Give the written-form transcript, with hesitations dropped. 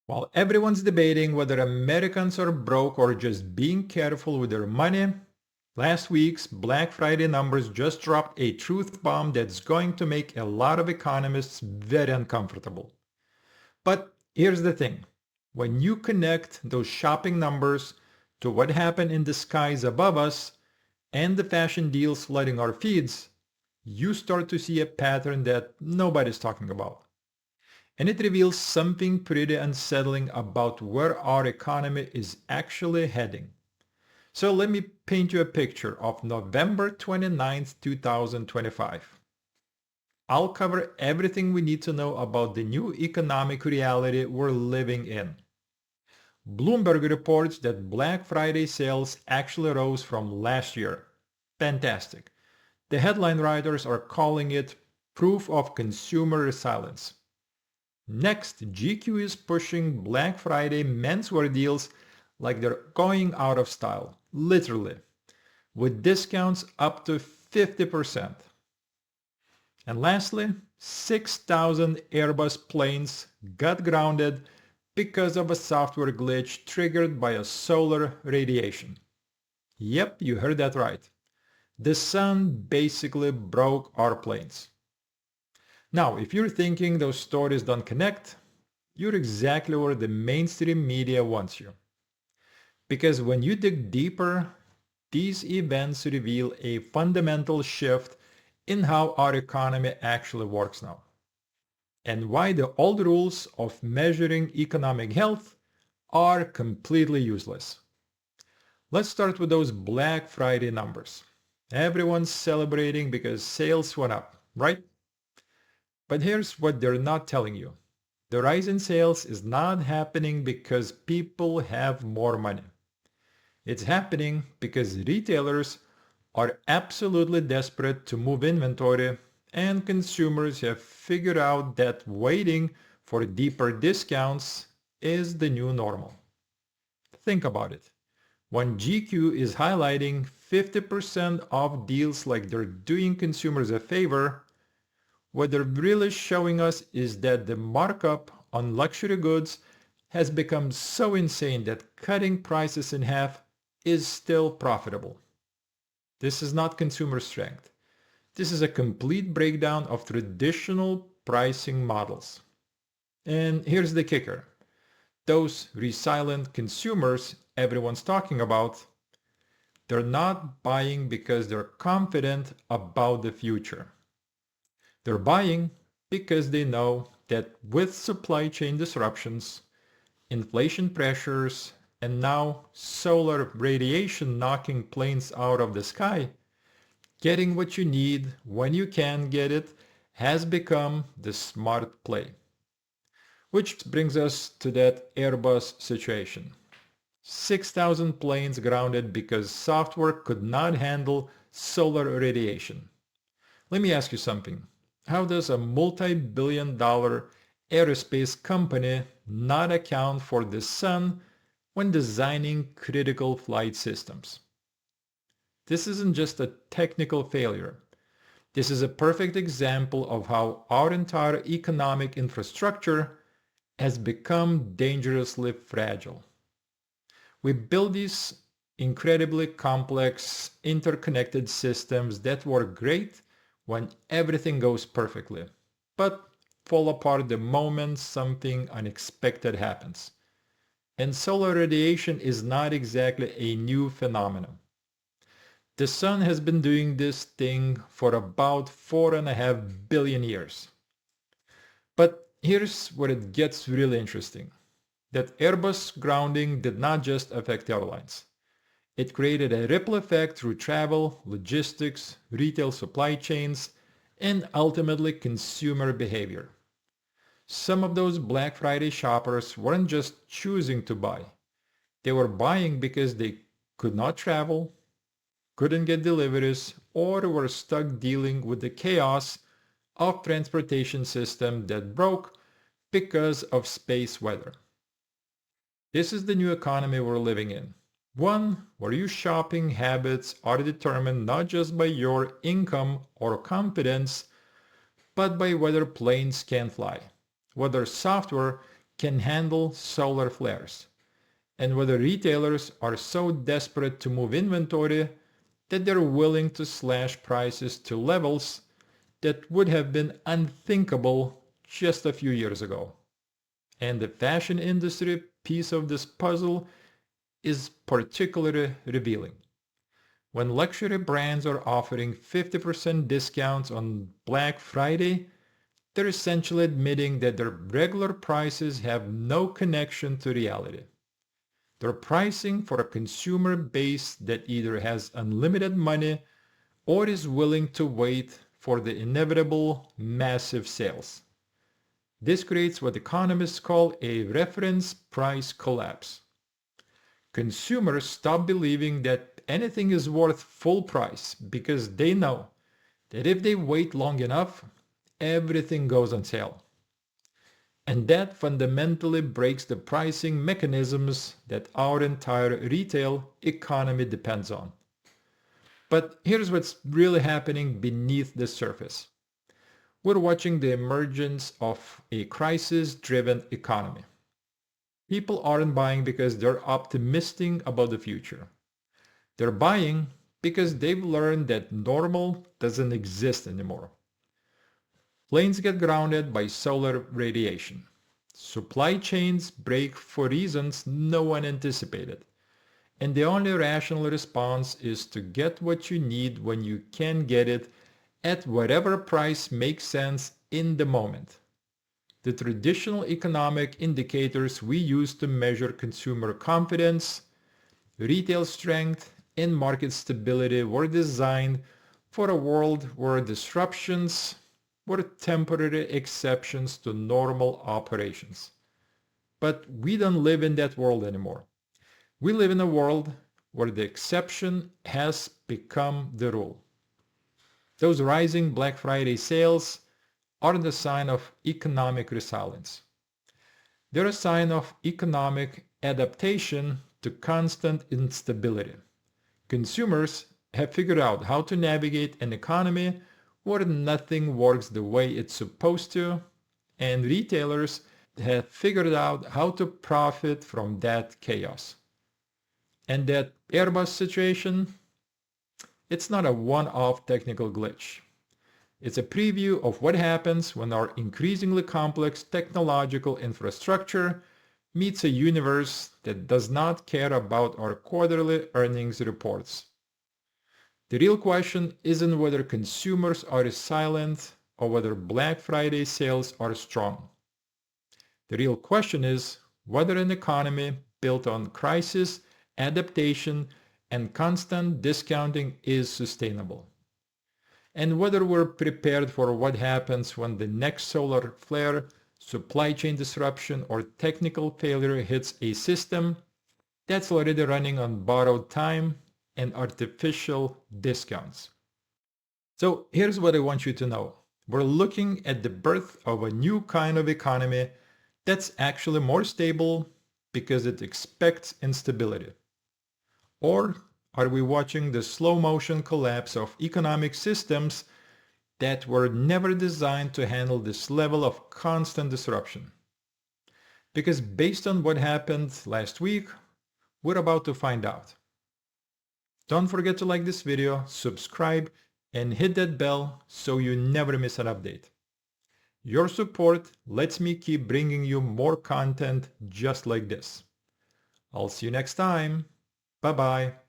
While everyone's debating whether Americans are broke or just being careful with their money, last week's Black Friday numbers just dropped a truth bomb that's going to make a lot of economists very uncomfortable. But here's the thing. When you connect those shopping numbers to what happened in the skies above us and the fashion deals flooding our feeds, you start to see a pattern that nobody's talking about. And it reveals something pretty unsettling about where our economy is actually heading. So let me paint you a picture of November 29th, 2025. I'll cover everything we need to know about the new economic reality we're living in. Bloomberg reports that Black Friday sales actually rose from last year. Fantastic. The headline writers are calling it proof of consumer resilience. Next, GQ is pushing Black Friday menswear deals like they're going out of style, literally, with discounts up to 50%. And lastly, 6,000 Airbus planes got grounded because of a software glitch triggered by a solar radiation. Yep, you heard that right. The sun basically broke our planes. Now, if you're thinking those stories don't connect, you're exactly where the mainstream media wants you. Because when you dig deeper, these events reveal a fundamental shift in how our economy actually works now, and why the old rules of measuring economic health are completely useless. Let's start with those Black Friday numbers. Everyone's celebrating because sales went up, right? But here's what they're not telling you. The rise in sales is not happening because people have more money. It's happening because retailers are absolutely desperate to move inventory, and consumers have figured out that waiting for deeper discounts is the new normal. Think about it. When GQ is highlighting 50% off deals like they're doing consumers a favor, what they're really showing us is that the markup on luxury goods has become so insane that cutting prices in half is still profitable. This is not consumer strength. This is a complete breakdown of traditional pricing models. And here's the kicker. Those resilient consumers everyone's talking about, they're not buying because they're confident about the future. They're buying because they know that with supply chain disruptions, inflation pressures, and now solar radiation knocking planes out of the sky, getting what you need when you can get it has become the smart play. Which brings us to that Airbus situation. 6,000 planes grounded because software could not handle solar radiation. Let me ask you something. How does a multi-billion dollar aerospace company not account for the sun when designing critical flight systems? This isn't just a technical failure. This is a perfect example of how our entire economic infrastructure has become dangerously fragile. We build these incredibly complex, interconnected systems that work great when everything goes perfectly, but fall apart the moment something unexpected happens. And solar radiation is not exactly a new phenomenon. The sun has been doing this thing for about 4.5 billion years. But here's where it gets really interesting. That Airbus grounding did not just affect airlines. It created a ripple effect through travel, logistics, retail supply chains, and ultimately consumer behavior. Some of those Black Friday shoppers weren't just choosing to buy. They were buying because they could not travel, couldn't get deliveries, or were stuck dealing with the chaos of transportation system that broke because of space weather. This is the new economy we're living in. One where your shopping habits are determined not just by your income or confidence, but by whether planes can fly, whether software can handle solar flares, and whether retailers are so desperate to move inventory that they're willing to slash prices to levels that would have been unthinkable just a few years ago. And the fashion industry piece of this puzzle is particularly revealing. When luxury brands are offering 50% discounts on Black Friday, they're essentially admitting that their regular prices have no connection to reality. They're pricing for a consumer base that either has unlimited money or is willing to wait for the inevitable massive sales. This creates what economists call a reference price collapse. Consumers stop believing that anything is worth full price because they know that if they wait long enough, everything goes on sale. And that fundamentally breaks the pricing mechanisms that our entire retail economy depends on. But here's what's really happening beneath the surface. We're watching the emergence of a crisis-driven economy. People aren't buying because they're optimistic about the future. They're buying because they've learned that normal doesn't exist anymore. Planes get grounded by solar radiation. Supply chains break for reasons no one anticipated. And the only rational response is to get what you need when you can get it at whatever price makes sense in the moment. The traditional economic indicators we use to measure consumer confidence, retail strength, and market stability were designed for a world where disruptions were temporary exceptions to normal operations. But we don't live in that world anymore. We live in a world where the exception has become the rule. Those rising Black Friday sales aren't a sign of economic resilience. They're a sign of economic adaptation to constant instability. Consumers have figured out how to navigate an economy where nothing works the way it's supposed to, and retailers have figured out how to profit from that chaos. And that Airbus situation, it's not a one-off technical glitch. It's a preview of what happens when our increasingly complex technological infrastructure meets a universe that does not care about our quarterly earnings reports. The real question isn't whether consumers are resilient or whether Black Friday sales are strong. The real question is whether an economy built on crisis, adaptation, and constant discounting is sustainable. And whether we're prepared for what happens when the next solar flare, supply chain disruption, or technical failure hits a system that's already running on borrowed time and artificial discounts. So here's what I want you to know. We're looking at the birth of a new kind of economy that's actually more stable because it expects instability. Or are we watching the slow motion collapse of economic systems that were never designed to handle this level of constant disruption? Because based on what happened last week, we're about to find out. Don't forget to like this video, subscribe, and hit that bell so you never miss an update. Your support lets me keep bringing you more content just like this. I'll see you next time. Bye-bye.